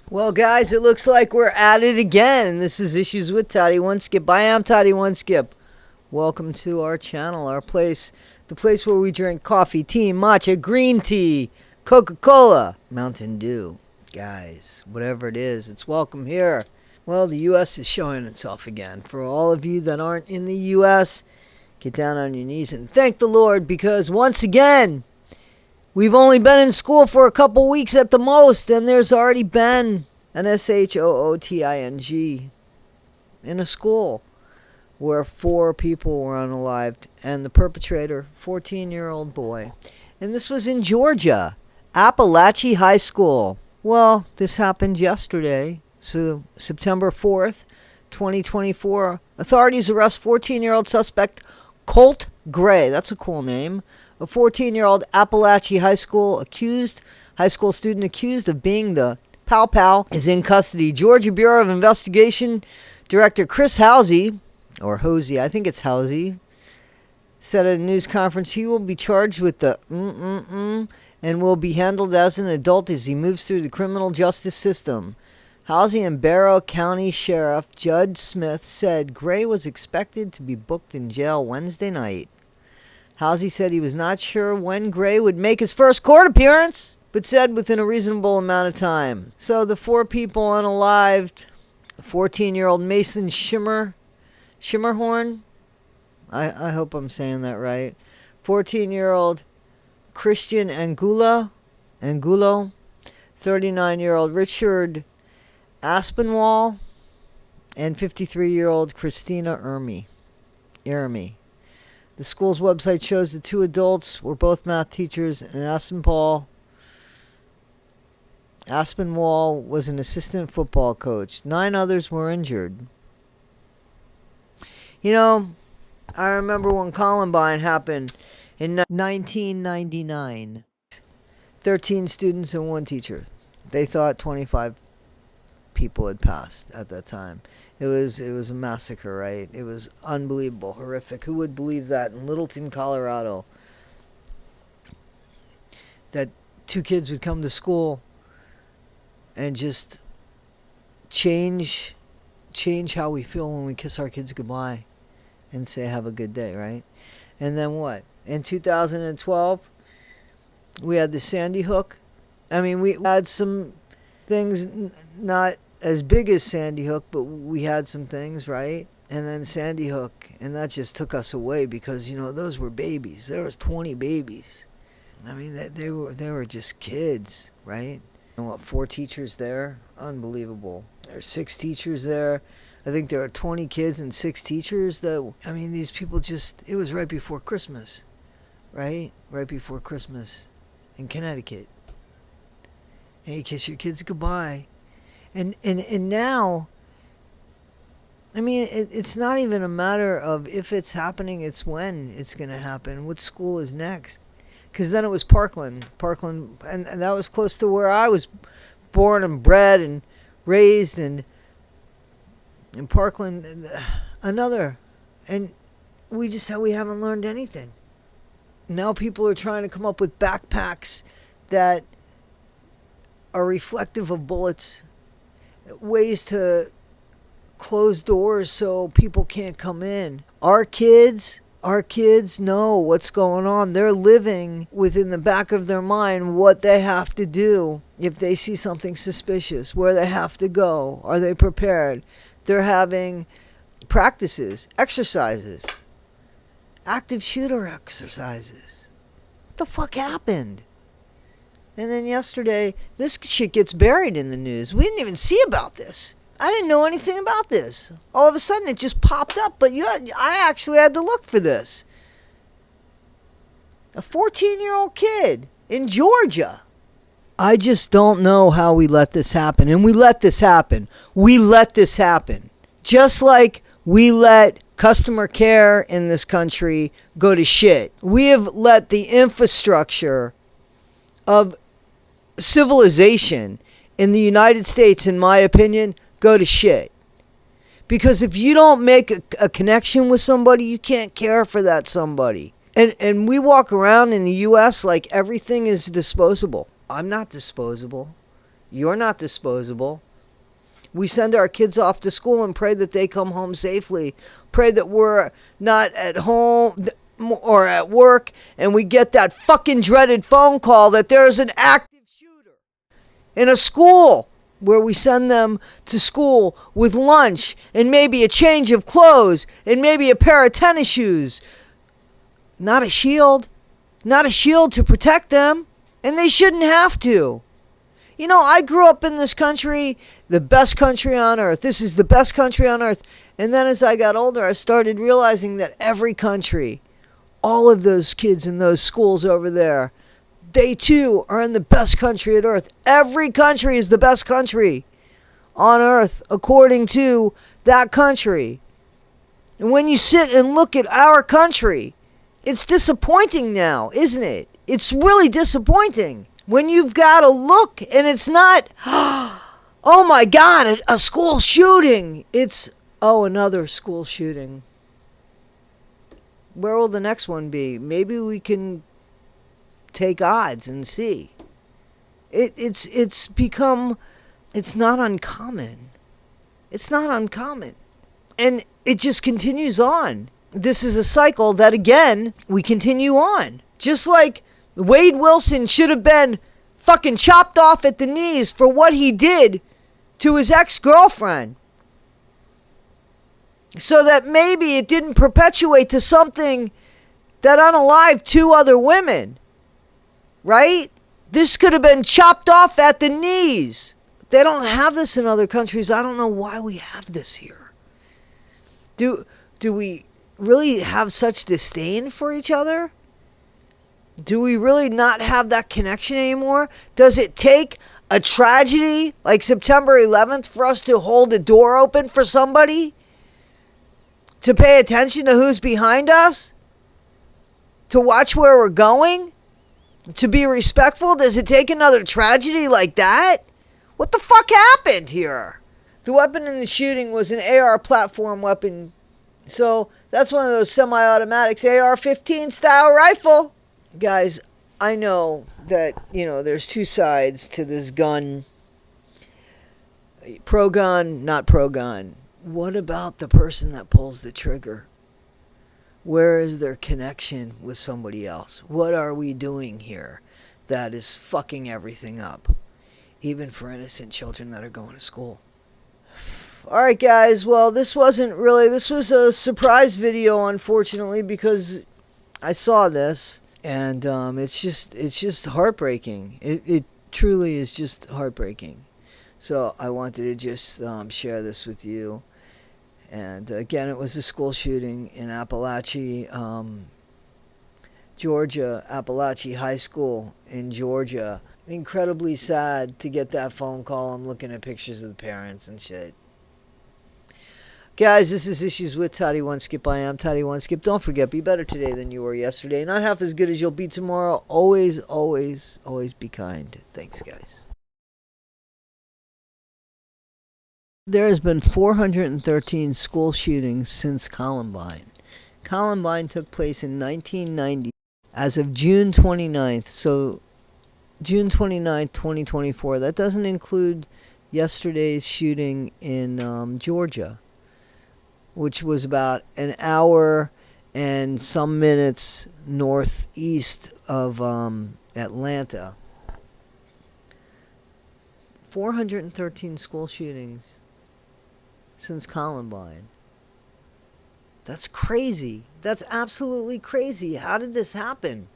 Well, guys, it looks like we're at it again. This is Issues with Toddy One Skip. I am Toddy One Skip. Welcome to our channel, our place, the place where we drink coffee, tea, matcha, green tea, Coca-Cola, Mountain Dew. Guys, whatever it is, it's welcome here. Well, the U.S. is showing itself again. For all of you that aren't in the U.S., get down on your knees and thank the Lord, because once again, we've only been in school for a couple weeks at the most, and there's already been an SHOOTING in a school where 4 people were unalived, and the perpetrator, 14-year-old boy. And this was in Georgia, Apalachee High School. Well, this happened yesterday, so September 4th, 2024. Authorities arrest 14-year-old suspect Colt Gray. That's a cool name. A 14-year-old Apalachee High School student accused of being the Pow Pow is in custody. Georgia Bureau of Investigation Director Chris Housey, or Hosey, I think it's Housey, said at a news conference he will be charged with the and will be handled as an adult as he moves through the criminal justice system. Housey and Barrow County Sheriff Judd Smith said Gray was expected to be booked in jail Wednesday night. Housey said he was not sure when Gray would make his first court appearance, but said within a reasonable amount of time. So the 4 people unalived, 14-year-old Mason Shimmerhorn, I hope I'm saying that right, 14-year-old Christian Angulo, 39-year-old Richard Aspinwall, and 53-year-old Christina Ermy. The school's website shows the 2 adults were both math teachers, and Aspinwall was an assistant football coach. 9 others were injured. You know, I remember when Columbine happened in 1999. 13 students and 1 teacher. They thought 25 people had passed at that time. It was a massacre, right? It was unbelievable, horrific. Who would believe that in Littleton, Colorado, that 2 kids would come to school and just change how we feel when we kiss our kids goodbye and say have a good day, right? And then what? In 2012, we had the Sandy Hook. I mean, we had some things, not as big as Sandy Hook, but we had some things, right? And then Sandy Hook, and that just took us away because, you know, those were babies. There was 20 babies. I mean, they were just kids, right? And what, 4 teachers there? Unbelievable. There are 6 teachers there. I think there are 20 kids and 6 teachers. These people just, it was right before Christmas, right? Right before Christmas in Connecticut. And you kiss your kids goodbye. And now, I mean, it's not even a matter of if it's happening, it's when it's going to happen. What school is next? Because then it was Parkland, and that was close to where I was born and bred and raised, and in Parkland, another. And we haven't learned anything. Now people are trying to come up with backpacks that are reflective of bullets, ways to close doors so people can't come in. Our kids know what's going on. They're living within the back of their mind what they have to do if they see something suspicious, where they have to go. Are they prepared? They're having practices, exercises, active shooter exercises. What the fuck happened? And then yesterday, this shit gets buried in the news. We didn't even see about this. I didn't know anything about this. All of a sudden, it just popped up, but I actually had to look for this. A 14-year-old kid in Georgia. I just don't know how we let this happen. And we let this happen. Just like we let customer care in this country go to shit. We have let the infrastructure of civilization in the United States, in my opinion, go to shit. Because if you don't make a connection with somebody, you can't care for that somebody. And we walk around in the U.S. like everything is disposable. I'm not disposable. You're not disposable. We send our kids off to school and pray that they come home safely. Pray that we're not at home or at work and we get that fucking dreaded phone call that there's an active shooter in a school, where we send them to school with lunch and maybe a change of clothes and maybe a pair of tennis shoes. Not a shield. Not a shield to protect them. And they shouldn't have to. You know, I grew up in this country, the best country on earth. This is the best country on earth. And then as I got older, I started realizing that every country, all of those kids in those schools over there, they too are in the best country on earth. Every country is the best country on earth according to that country. And when you sit and look at our country, it's disappointing now, isn't it? It's really disappointing. When you've got to look and it's not, oh my God, a school shooting. It's, oh, another school shooting. Where will the next one be? Maybe we can take odds and see. It's become, it's not uncommon. It's not uncommon. And it just continues on. This is a cycle that, again, we continue on. Just like Wade Wilson should have been fucking chopped off at the knees for what he did to his ex-girlfriend. So that maybe it didn't perpetuate to something that unalived two other women. Right? This could have been chopped off at the knees. They don't have this in other countries. I don't know why we have this here. Do we really have such disdain for each other? Do we really not have that connection anymore? Does it take a tragedy like September 11th for us to hold a door open for somebody? To pay attention to who's behind us? To watch where we're going? To be respectful? Does it take another tragedy like that? What the fuck happened here? The weapon in the shooting was an AR platform weapon. So that's one of those semi-automatics, AR-15 style rifle. Guys, I know that, there's two sides to this gun. Pro-gun, not pro-gun. What about the person that pulls the trigger? Where is their connection with somebody else? What are we doing here that is fucking everything up? Even for innocent children that are going to school. Alright guys, well this was a surprise video, unfortunately, because I saw this. And it's just heartbreaking. It truly is just heartbreaking. So I wanted to just share this with you. And again, it was a school shooting in Apalachee, Georgia, Apalachee High School in Georgia. Incredibly sad to get that phone call. I'm looking at pictures of the parents and shit. Guys, this is Issues with Toddy One Skip. I am Toddy One Skip. Don't forget, be better today than you were yesterday. Not half as good as you'll be tomorrow. Always, always, always be kind. Thanks, guys. There has been 413 school shootings since Columbine. Columbine took place in 1990 as of June 29th. So, June 29th, 2024. That doesn't include yesterday's shooting in Georgia, which was about an hour and some minutes northeast of Atlanta. 413 school shootings since Columbine. That's crazy. That's absolutely crazy. How did this happen?